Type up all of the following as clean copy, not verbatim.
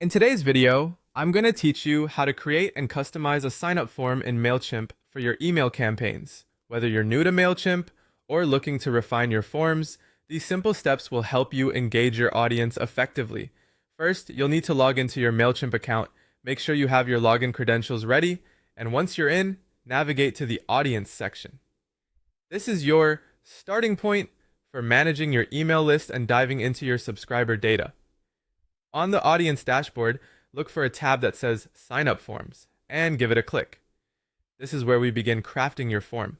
In today's video, I'm going to teach you how to create and customize a sign-up form in Mailchimp for your email campaigns. Whether you're new to Mailchimp or looking to refine your forms, these simple steps will help you engage your audience effectively. First, you'll need to log into your Mailchimp account. Make sure you have your login credentials ready, and once you're in, navigate to the audience section. This is your starting point for managing your email list and diving into your subscriber data. On the audience dashboard, look for a tab that says Sign Up Forms and give it a click. This is where we begin crafting your form.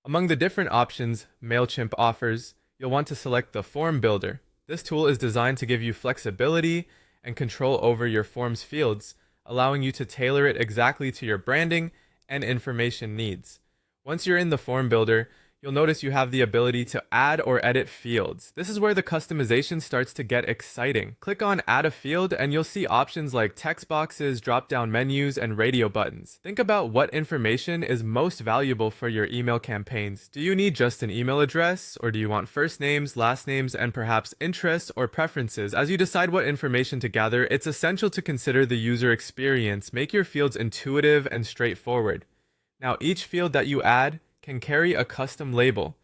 Among the different options Mailchimp offers, you'll want to select the Form Builder. This tool is designed to give you flexibility and control over your form's fields, allowing you to tailor it exactly to your branding and information needs. Once you're in the Form Builder, you'll notice you have the ability to add or edit fields. This is where the customization starts to get exciting. Click on Add a Field and you'll see options like text boxes, drop-down menus, and radio buttons. Think about what information is most valuable for your email campaigns. Do you need just an email address, or do you want first names, last names, and perhaps interests or preferences? As you decide what information to gather, it's essential to consider the user experience. Make your fields intuitive and straightforward. Now, each field that you add can carry a custom label.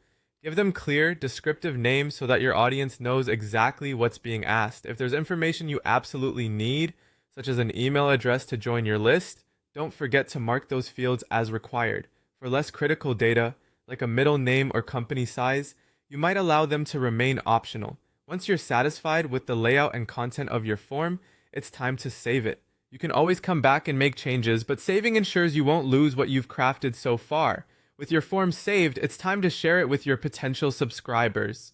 Give them clear, descriptive names so that your audience knows exactly what's being asked. If there's information you absolutely need, such as an email address to join your list, don't forget to mark those fields as required. For less critical data, like a middle name or company size, you might allow them to remain optional. Once you're satisfied with the layout and content of your form, it's time to save it. You can always come back and make changes, but saving ensures you won't lose what you've crafted so far. With your form saved, it's time to share it with your potential subscribers.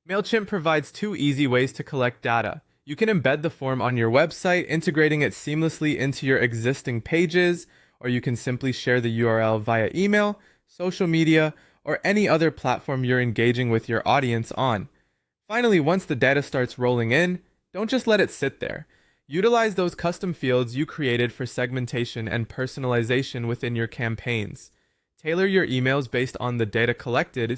Mailchimp provides two easy ways to collect data. You can embed the form on your website, integrating it seamlessly into your existing pages, or you can simply share the URL via email, social media, or any other platform you're engaging with your audience on. Finally, once the data starts rolling in, don't just let it sit there. Utilize those custom fields you created for segmentation and personalization within your campaigns. Tailor your emails based on the data collected